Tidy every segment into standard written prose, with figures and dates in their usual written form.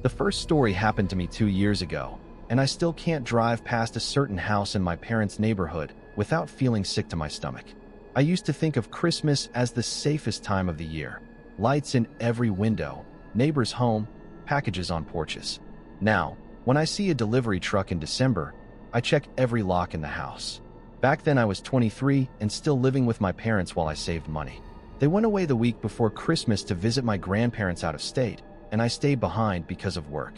The first story happened to me 2 years ago, and I still can't drive past a certain house in my parents' neighborhood without feeling sick to my stomach. I used to think of Christmas as the safest time of the year. Lights in every window, neighbors home, packages on porches. Now, when I see a delivery truck in December, I check every lock in the house. Back then I was 23 and still living with my parents while I saved money. They went away the week before Christmas to visit my grandparents out of state, and I stayed behind because of work.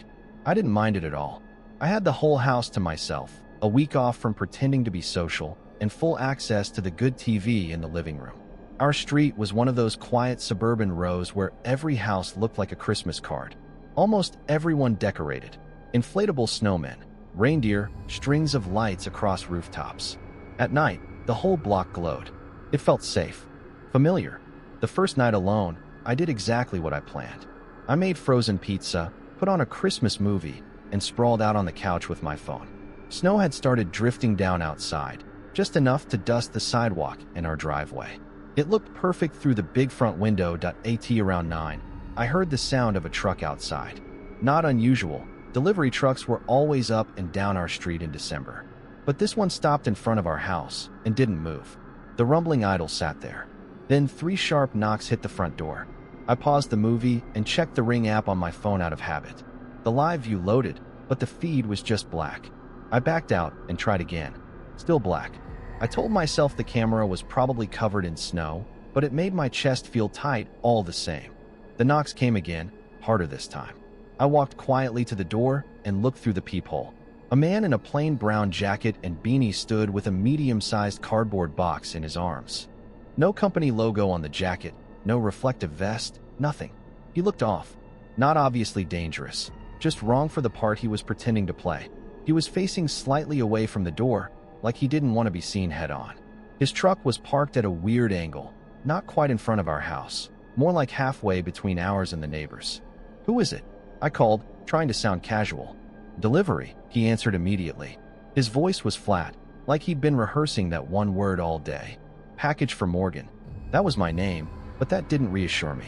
I didn't mind it at all. I had the whole house to myself, a week off from pretending to be social, and full access to the good TV in the living room. Our street was one of those quiet suburban rows where every house looked like a Christmas card. Almost everyone decorated. Inflatable snowmen, reindeer, strings of lights across rooftops. At night, the whole block glowed. It felt safe, familiar. The first night alone, I did exactly what I planned. I made frozen pizza, put on a Christmas movie, and sprawled out on the couch with my phone. Snow had started drifting down outside, just enough to dust the sidewalk and our driveway. It looked perfect through the big front window. At around 9, I heard the sound of a truck outside. Not unusual, delivery trucks were always up and down our street in December. But this one stopped in front of our house and didn't move. The rumbling idol sat there. Then 3 sharp knocks hit the front door. I paused the movie and checked the Ring app on my phone out of habit. The live view loaded, but the feed was just black. I backed out and tried again. Still black. I told myself the camera was probably covered in snow, but it made my chest feel tight all the same. The knocks came again, harder this time. I walked quietly to the door and looked through the peephole. A man in a plain brown jacket and beanie stood with a medium-sized cardboard box in his arms. No company logo on the jacket, no reflective vest, nothing. He looked off. Not obviously dangerous, just wrong for the part he was pretending to play. He was facing slightly away from the door, like he didn't want to be seen head-on. His truck was parked at a weird angle, not quite in front of our house, more like halfway between ours and the neighbors. "Who is it?" I called, trying to sound casual. "Delivery," he answered immediately. His voice was flat, like he'd been rehearsing that one word all day. "Package for Morgan." That was my name, but that didn't reassure me.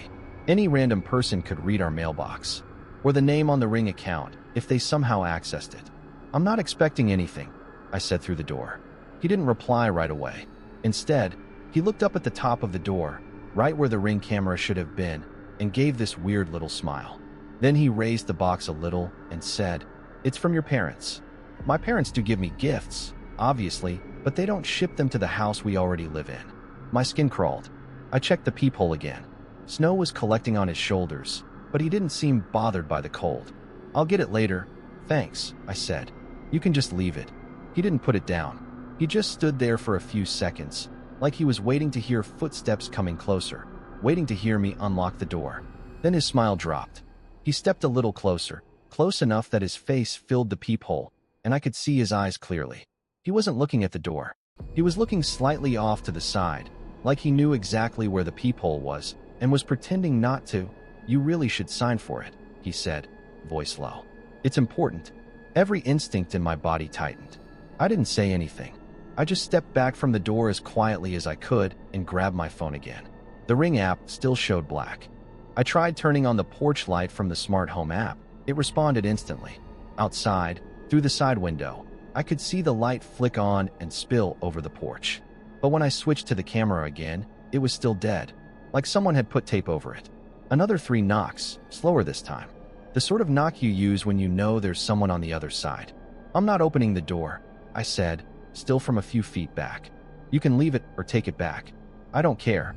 Any random person could read our mailbox, or the name on the Ring account, if they somehow accessed it. "I'm not expecting anything," I said through the door. He didn't reply right away. Instead, he looked up at the top of the door, right where the Ring camera should have been, and gave this weird little smile. Then he raised the box a little and said, "It's from your parents." My parents do give me gifts, obviously, but they don't ship them to the house we already live in. My skin crawled. I checked the peephole again. Snow was collecting on his shoulders, but he didn't seem bothered by the cold. "I'll get it later. Thanks," I said. "You can just leave it." He didn't put it down. He just stood there for a few seconds, like he was waiting to hear footsteps coming closer, waiting to hear me unlock the door. Then his smile dropped. He stepped a little closer, close enough that his face filled the peephole, and I could see his eyes clearly. He wasn't looking at the door. He was looking slightly off to the side, like he knew exactly where the peephole was, and was pretending not to. "You really should sign for it," he said, voice low. "It's important." Every instinct in my body tightened. I didn't say anything. I just stepped back from the door as quietly as I could and grabbed my phone again. The Ring app still showed black. I tried turning on the porch light from the smart home app. It responded instantly. Outside, through the side window, I could see the light flick on and spill over the porch. But when I switched to the camera again, it was still dead, like someone had put tape over it. Another 3 knocks, slower this time. The sort of knock you use when you know there's someone on the other side. "I'm not opening the door," I said, still from a few feet back. "You can leave it or take it back. I don't care."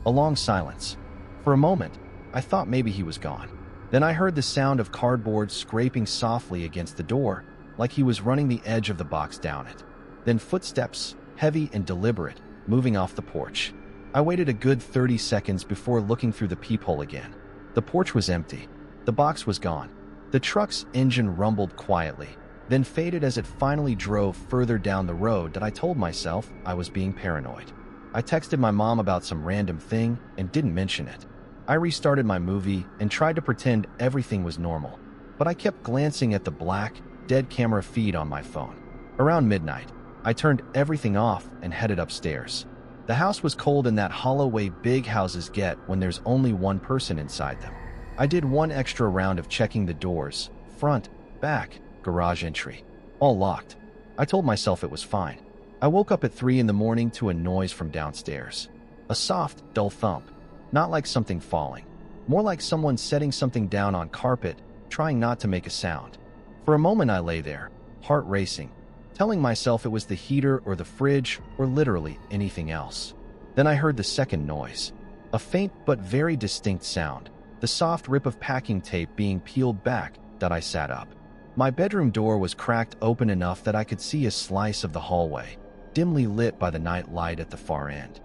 A long silence. For a moment, I thought maybe he was gone. Then I heard the sound of cardboard scraping softly against the door, like he was running the edge of the box down it. Then footsteps, heavy and deliberate, moving off the porch. I waited a good 30 seconds before looking through the peephole again. The porch was empty. The box was gone. The truck's engine rumbled quietly, then faded as it finally drove further down the road. That I told myself I was being paranoid. I texted my mom about some random thing and didn't mention it. I restarted my movie and tried to pretend everything was normal, but I kept glancing at the black, dead camera feed on my phone. Around midnight, I turned everything off and headed upstairs. The house was cold in that hollow way big houses get when there's only one person inside them. I did one extra round of checking the doors, front, back, garage entry, all locked. I told myself it was fine. I woke up at 3 in the morning to a noise from downstairs. A soft, dull thump, not like something falling, more like someone setting something down on carpet, trying not to make a sound. For a moment I lay there, heart racing, telling myself it was the heater or the fridge or literally anything else. Then I heard the second noise, a faint but very distinct sound, the soft rip of packing tape being peeled back. That I sat up. My bedroom door was cracked open enough that I could see a slice of the hallway, dimly lit by the night light at the far end.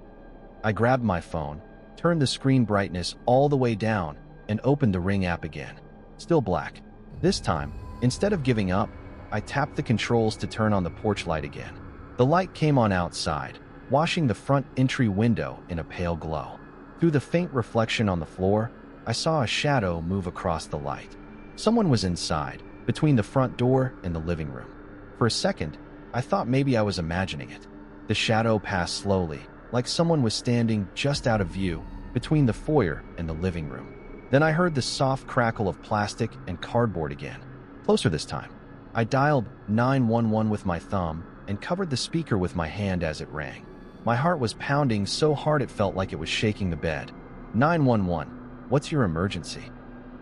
I grabbed my phone, turned the screen brightness all the way down, and opened the Ring app again. Still black. This time, instead of giving up, I tapped the controls to turn on the porch light again. The light came on outside, washing the front entry window in a pale glow. Through the faint reflection on the floor, I saw a shadow move across the light. Someone was inside, between the front door and the living room. For a second, I thought maybe I was imagining it. The shadow passed slowly, like someone was standing just out of view, between the foyer and the living room. Then I heard the soft crackle of plastic and cardboard again, closer this time. I dialed 911 with my thumb and covered the speaker with my hand as it rang. My heart was pounding so hard it felt like it was shaking the bed. 911, what's your emergency?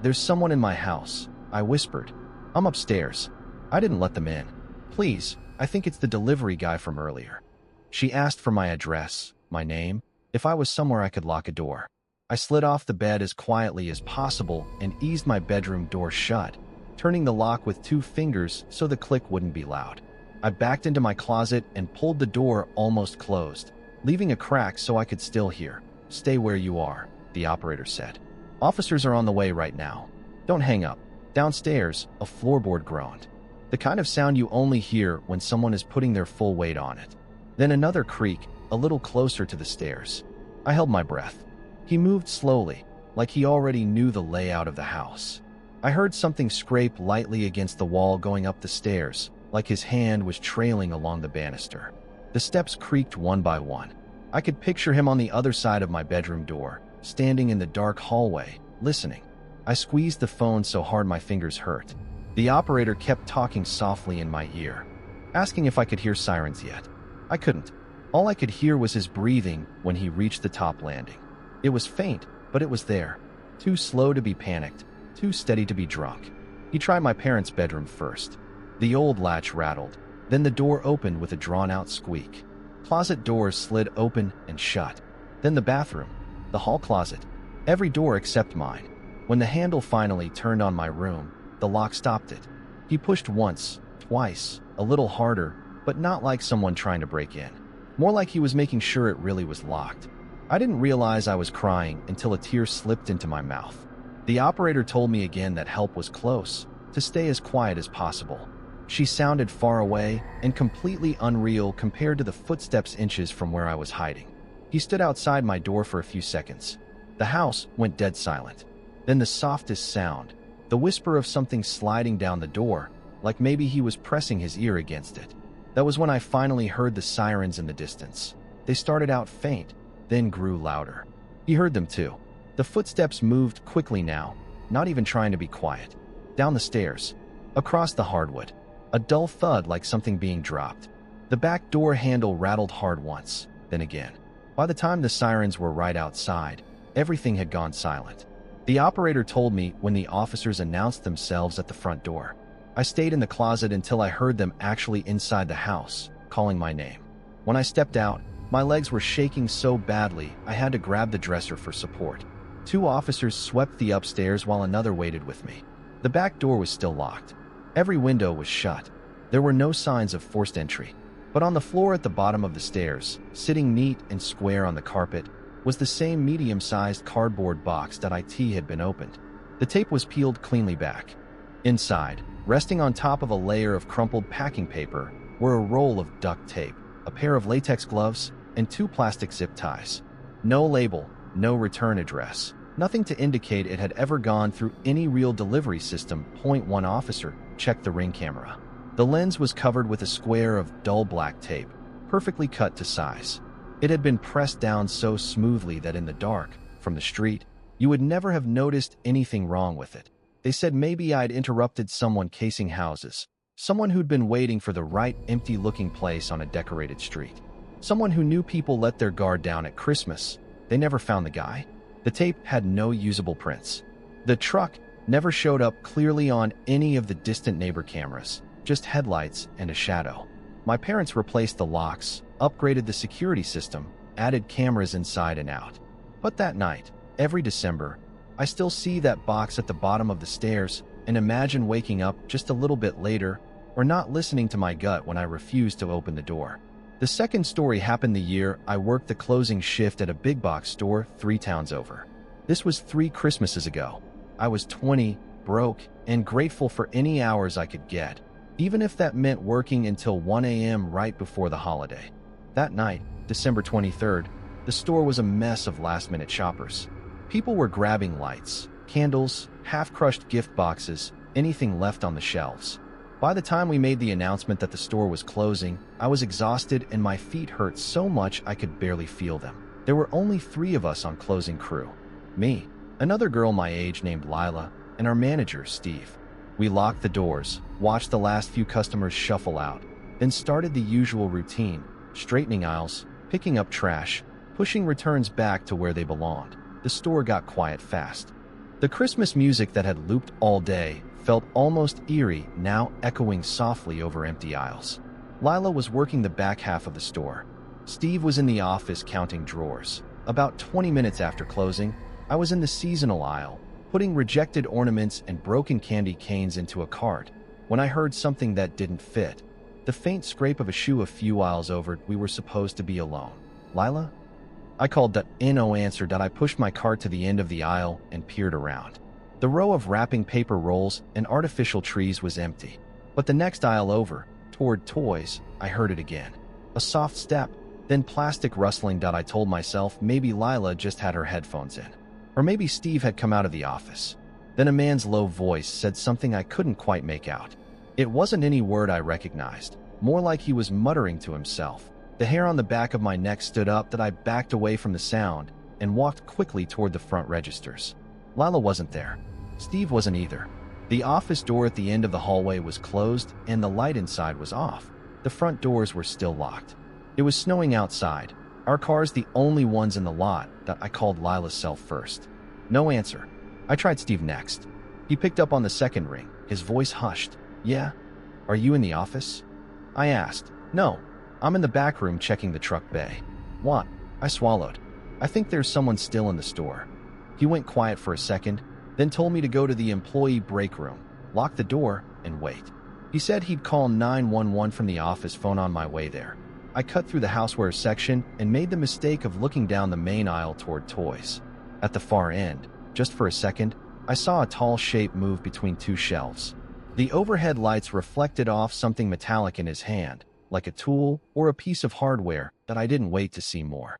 There's someone in my house, I whispered. I'm upstairs. I didn't let them in. Please, I think it's the delivery guy from earlier. She asked for my address, my name, if I was somewhere I could lock a door. I slid off the bed as quietly as possible and eased my bedroom door shut, turning the lock with 2 fingers so the click wouldn't be loud. I backed into my closet and pulled the door almost closed, leaving a crack so I could still hear. Stay where you are, the operator said. Officers are on the way right now. Don't hang up. Downstairs, a floorboard groaned. The kind of sound you only hear when someone is putting their full weight on it. Then another creak, a little closer to the stairs. I held my breath. He moved slowly, like he already knew the layout of the house. I heard something scrape lightly against the wall going up the stairs, like his hand was trailing along the banister. The steps creaked one by one. I could picture him on the other side of my bedroom door, standing in the dark hallway, listening. I squeezed the phone so hard my fingers hurt. The operator kept talking softly in my ear, asking if I could hear sirens yet. I couldn't. All I could hear was his breathing when he reached the top landing. It was faint, but it was there. Too slow to be panicked, too steady to be drunk. He tried my parents' bedroom first. The old latch rattled, then the door opened with a drawn-out squeak. Closet doors slid open and shut. Then the bathroom. The hall closet, every door except mine. When the handle finally turned on my room, the lock stopped it. He pushed once, twice, a little harder, but not like someone trying to break in. More like he was making sure it really was locked. I didn't realize I was crying until a tear slipped into my mouth. The operator told me again that help was close, to stay as quiet as possible. She sounded far away and completely unreal compared to the footsteps inches from where I was hiding. He stood outside my door for a few seconds. The house went dead silent. Then the softest sound, the whisper of something sliding down the door, like maybe he was pressing his ear against it. That was when I finally heard the sirens in the distance. They started out faint, then grew louder. He heard them too. The footsteps moved quickly now, not even trying to be quiet. Down the stairs, across the hardwood, a dull thud like something being dropped. The back door handle rattled hard once, then again. By the time the sirens were right outside, everything had gone silent. The operator told me when the officers announced themselves at the front door. I stayed in the closet until I heard them actually inside the house, calling my name. When I stepped out, my legs were shaking so badly I had to grab the dresser for support. 2 officers swept the upstairs while another waited with me. The back door was still locked. Every window was shut. There were no signs of forced entry. But on the floor at the bottom of the stairs, sitting neat and square on the carpet, was the same medium-sized cardboard box that had been opened. The tape was peeled cleanly back. Inside, resting on top of a layer of crumpled packing paper, were a roll of duct tape, a pair of latex gloves, and 2 plastic zip ties. No label, no return address, nothing to indicate it had ever gone through any real delivery system. One officer checked the Ring camera. The lens was covered with a square of dull black tape, perfectly cut to size. It had been pressed down so smoothly that in the dark, from the street, You would never have noticed anything wrong with it. They said maybe I'd interrupted someone casing houses, someone who'd been waiting for the right empty-looking place on a decorated street, someone who knew people let their guard down at Christmas. They never found the guy. The tape had no usable prints. The truck never showed up clearly on any of the distant neighbor cameras, just headlights and a shadow. My parents replaced the locks, upgraded the security system, added cameras inside and out. But that night, every December, I still see that box at the bottom of the stairs and imagine waking up just a little bit later or not listening to my gut when I refused to open the door. The second story happened the year I worked the closing shift at a big box store 3 towns over. This was 3 Christmases ago. I was 20, broke, and grateful for any hours I could get, even if that meant working until 1 a.m. right before the holiday. That night, December 23rd, the store was a mess of last-minute shoppers. People were grabbing lights, candles, half-crushed gift boxes, anything left on the shelves. By the time we made the announcement that the store was closing, I was exhausted and my feet hurt so much I could barely feel them. There were only 3 of us on closing crew. Me, another girl my age named Lila, and our manager, Steve. We locked the doors, watched the last few customers shuffle out, then started the usual routine, straightening aisles, picking up trash, pushing returns back to where they belonged. The store got quiet fast. The Christmas music that had looped all day felt almost eerie, now echoing softly over empty aisles. Lila was working the back half of the store. Steve was in the office counting drawers. About 20 minutes after closing, I was in the seasonal aisle, putting rejected ornaments and broken candy canes into a cart, when I heard something that didn't fit. The faint scrape of a shoe a few aisles over. We were supposed to be alone. Lila? I called that no answer. I pushed my cart to the end of the aisle and peered around. The row of wrapping paper rolls and artificial trees was empty. But the next aisle over, toward toys, I heard it again. A soft step, then plastic rustling. I told myself maybe Lila just had her headphones in. Or maybe Steve had come out of the office. Then a man's low voice said something I couldn't quite make out. It wasn't any word I recognized, more like he was muttering to himself. The hair on the back of my neck stood up. I backed away from the sound and walked quickly toward the front registers. Lila wasn't there. Steve wasn't either. The office door at the end of the hallway was closed and the light inside was off. The front doors were still locked. It was snowing outside. Our cars the only ones in the lot. I called Lila's cell first. No answer. I tried Steve next. He picked up on the second ring. His voice hushed. Yeah? Are you in the office? I asked. No. I'm in the back room checking the truck bay. What? I swallowed. I think there's someone still in the store. He went quiet for a second, then told me to go to the employee break room, lock the door, and wait. He said he'd call 911 from the office phone on my way there. I cut through the houseware section and made the mistake of looking down the main aisle toward toys. At the far end, just for a second, I saw a tall shape move between 2 shelves. The overhead lights reflected off something metallic in his hand, like a tool or a piece of hardware. That I didn't wait to see more.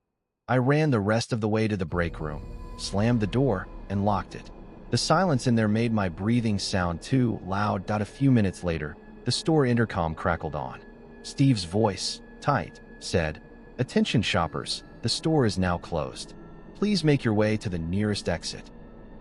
I ran the rest of the way to the break room, slammed the door, and locked it. The silence in there made my breathing sound too loud. A few minutes later, the store intercom crackled on. Steve's voice, tight, said, "Attention shoppers, the store is now closed. Please make your way to the nearest exit."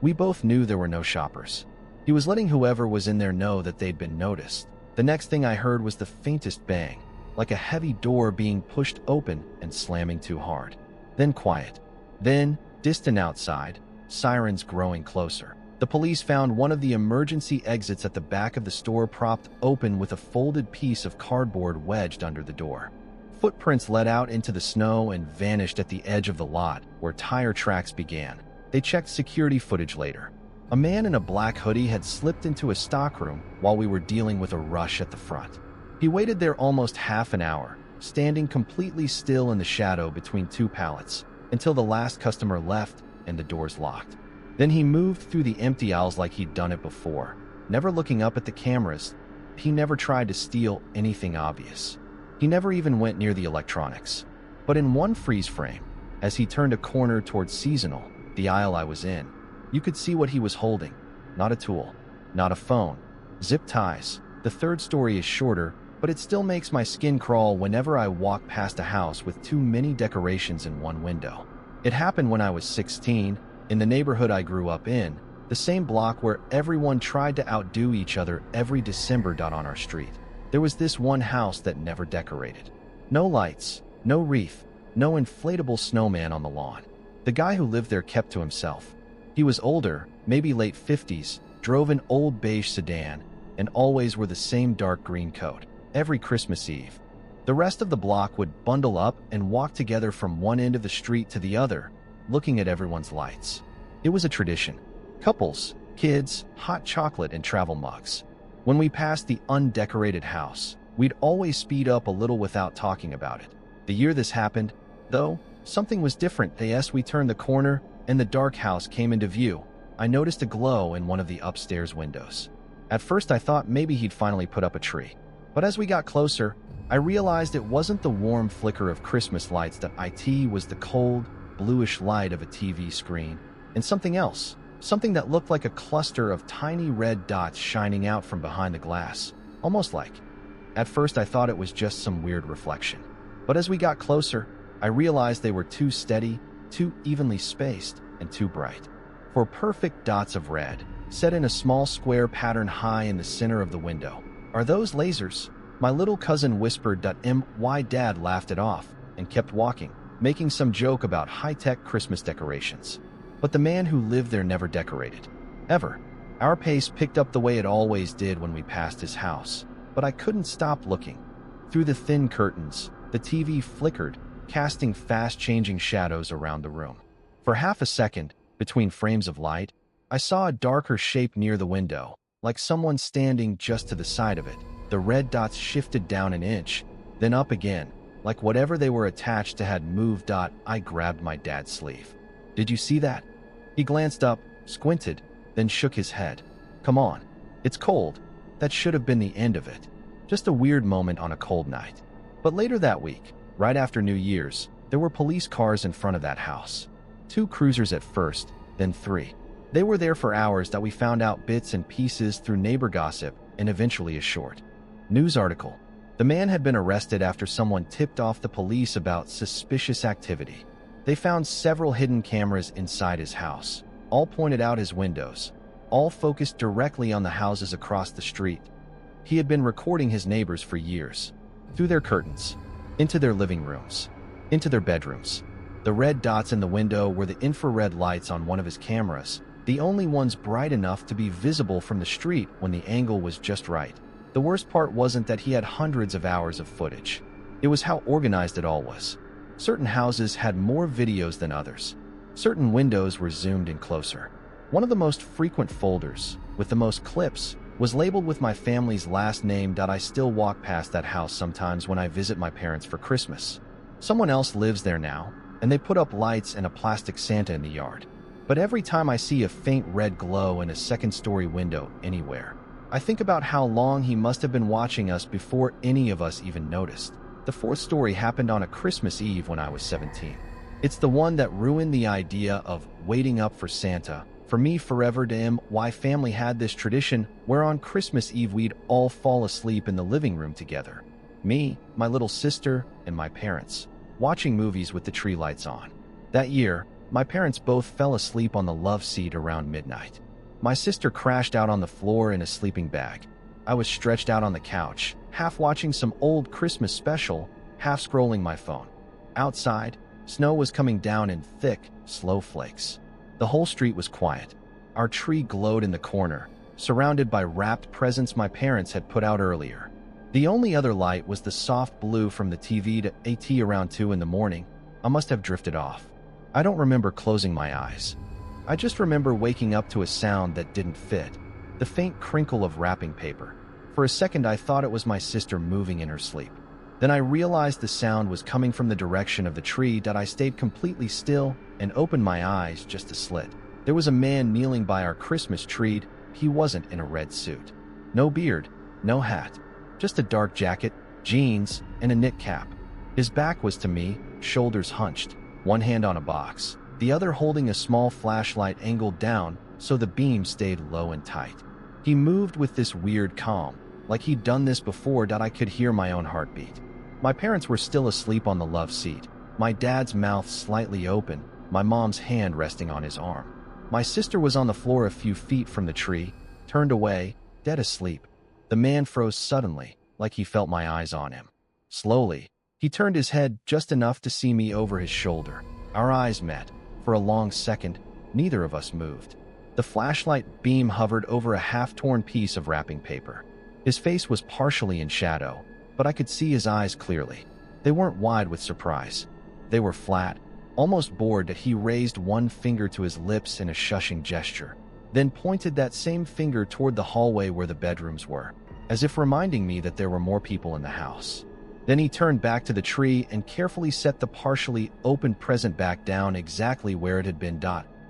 We both knew there were no shoppers. He was letting whoever was in there know that they'd been noticed. The next thing I heard was the faintest bang, like a heavy door being pushed open and slamming too hard. Then quiet. Then, distant outside, sirens growing closer. The police found one of the emergency exits at the back of the store propped open with a folded piece of cardboard wedged under the door. Footprints led out into the snow and vanished at the edge of the lot where tire tracks began. They checked security footage later. A man in a black hoodie had slipped into a stockroom while we were dealing with a rush at the front. He waited there almost half an hour, standing completely still in the shadow between 2 pallets, until the last customer left and the doors locked. Then he moved through the empty aisles like he'd done it before, never looking up at the cameras. He never tried to steal anything obvious. He never even went near the electronics. But in one freeze frame, as he turned a corner towards seasonal, the aisle I was in, you could see what he was holding. Not a tool, not a phone. Zip ties. The third story is shorter, but it still makes my skin crawl whenever I walk past a house with too many decorations in one window. It happened when I was 16, In the neighborhood I grew up in, the same block where everyone tried to outdo each other every December. On our street, there was this one house that never decorated. No lights, no wreath, no inflatable snowman on the lawn. The guy who lived there kept to himself. He was older, maybe late 50s, drove an old beige sedan, and always wore the same dark green coat. Every Christmas Eve, the rest of the block would bundle up and walk together from one end of the street to the other, looking at everyone's lights. It was a tradition. Couples, kids, hot chocolate, and travel mugs. When we passed the undecorated house, we'd always speed up a little without talking about it. The year this happened, though, something was different. As we turned the corner and the dark house came into view, I noticed a glow in one of the upstairs windows. At first I thought maybe he'd finally put up a tree. But as we got closer, I realized it wasn't the warm flicker of Christmas lights. It was the cold, bluish light of a TV screen, and something else, something that looked like a cluster of tiny red dots shining out from behind the glass, almost like. At first I thought it was just some weird reflection. But as we got closer, I realized they were too steady, too evenly spaced, and too bright. Four perfect dots of red, set in a small square pattern high in the center of the window. "Are those lasers?" My little cousin whispered. My dad laughed it off and kept walking, making some joke about high-tech Christmas decorations. But the man who lived there never decorated. Ever. Our pace picked up the way it always did when we passed his house, but I couldn't stop looking. Through the thin curtains, the TV flickered, casting fast-changing shadows around the room. For half a second, between frames of light, I saw a darker shape near the window, like someone standing just to the side of it. The red dots shifted down an inch, then up again, like whatever they were attached to had moved. I grabbed my dad's sleeve. "Did you see that?" He glanced up, squinted, then shook his head. "Come on, it's cold." That should have been the end of it. Just a weird moment on a cold night. But later that week, right after New Year's, there were police cars in front of that house. 2 cruisers at first, then 3. They were there for hours. We found out bits and pieces through neighbor gossip and eventually a short news article. The man had been arrested after someone tipped off the police about suspicious activity. They found several hidden cameras inside his house, all pointed out his windows, all focused directly on the houses across the street. He had been recording his neighbors for years, through their curtains, into their living rooms, into their bedrooms. The red dots in the window were the infrared lights on one of his cameras, the only ones bright enough to be visible from the street when the angle was just right. The worst part wasn't that he had hundreds of hours of footage. It was how organized it all was. Certain houses had more videos than others. Certain windows were zoomed in closer. One of the most frequent folders, with the most clips, was labeled with my family's last name. I still walk past that house sometimes when I visit my parents for Christmas. Someone else lives there now, and they put up lights and a plastic Santa in the yard. But every time I see a faint red glow in a second-story window anywhere, I think about how long he must have been watching us before any of us even noticed. The 4th story happened on a Christmas Eve when I was 17. It's the one that ruined the idea of waiting up for Santa for me forever. My family had this tradition where on Christmas Eve we'd all fall asleep in the living room together. Me, my little sister, and my parents, watching movies with the tree lights on. That year, my parents both fell asleep on the love seat around midnight. My sister crashed out on the floor in a sleeping bag. I was stretched out on the couch, half watching some old Christmas special, half scrolling my phone. Outside, snow was coming down in thick, slow flakes. The whole street was quiet. Our tree glowed in the corner, surrounded by wrapped presents my parents had put out earlier. The only other light was the soft blue from the TV. Around 2 in the morning, I must have drifted off. I don't remember closing my eyes. I just remember waking up to a sound that didn't fit, the faint crinkle of wrapping paper. For a second I thought it was my sister moving in her sleep. Then I realized the sound was coming from the direction of the tree. I stayed completely still and opened my eyes just a slit. There was a man kneeling by our Christmas tree. He wasn't in a red suit. No beard, no hat, just a dark jacket, jeans, and a knit cap. His back was to me, shoulders hunched, one hand on a box, the other holding a small flashlight angled down so the beam stayed low and tight. He moved with this weird calm, like he'd done this before. I could hear my own heartbeat. My parents were still asleep on the love seat, my dad's mouth slightly open, my mom's hand resting on his arm. My sister was on the floor a few feet from the tree, turned away, dead asleep. The man froze suddenly, like he felt my eyes on him. Slowly, he turned his head just enough to see me over his shoulder. Our eyes met. For a long second, neither of us moved. The flashlight beam hovered over a half-torn piece of wrapping paper. His face was partially in shadow, but I could see his eyes clearly. They weren't wide with surprise. They were flat, almost bored that he raised one finger to his lips in a shushing gesture, then pointed that same finger toward the hallway where the bedrooms were, as if reminding me that there were more people in the house. Then he turned back to the tree and carefully set the partially open present back down exactly where it had been.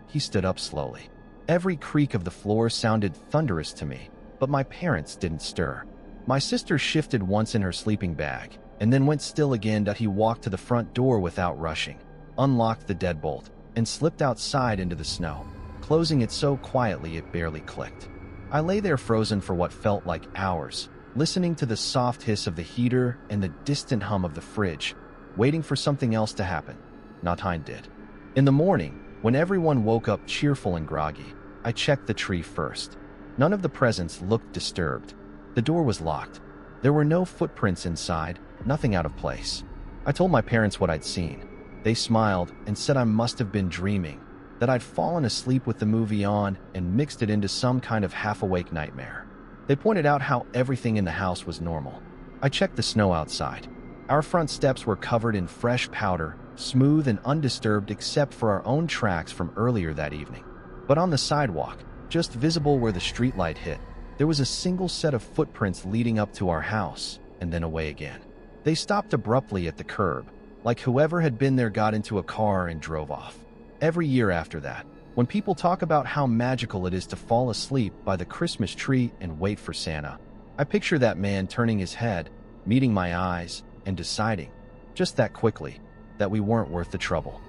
He stood up slowly. Every creak of the floor sounded thunderous to me, but my parents didn't stir. My sister shifted once in her sleeping bag, and then went still again. He walked to the front door without rushing, unlocked the deadbolt, and slipped outside into the snow, closing it so quietly it barely clicked. I lay there frozen for what felt like hours, listening to the soft hiss of the heater and the distant hum of the fridge, waiting for something else to happen. Nothing did. In the morning, when everyone woke up cheerful and groggy, I checked the tree first. None of the presents looked disturbed. The door was locked. There were no footprints inside, nothing out of place. I told my parents what I'd seen. They smiled and said I must have been dreaming, that I'd fallen asleep with the movie on and mixed it into some kind of half-awake nightmare. They pointed out how everything in the house was normal. I checked the snow outside. Our front steps were covered in fresh powder, smooth and undisturbed except for our own tracks from earlier that evening. But on the sidewalk, just visible where the streetlight hit, there was a single set of footprints leading up to our house, and then away again. They stopped abruptly at the curb, like whoever had been there got into a car and drove off. Every year after that, when people talk about how magical it is to fall asleep by the Christmas tree and wait for Santa, I picture that man turning his head, meeting my eyes, and deciding, just that quickly, that we weren't worth the trouble.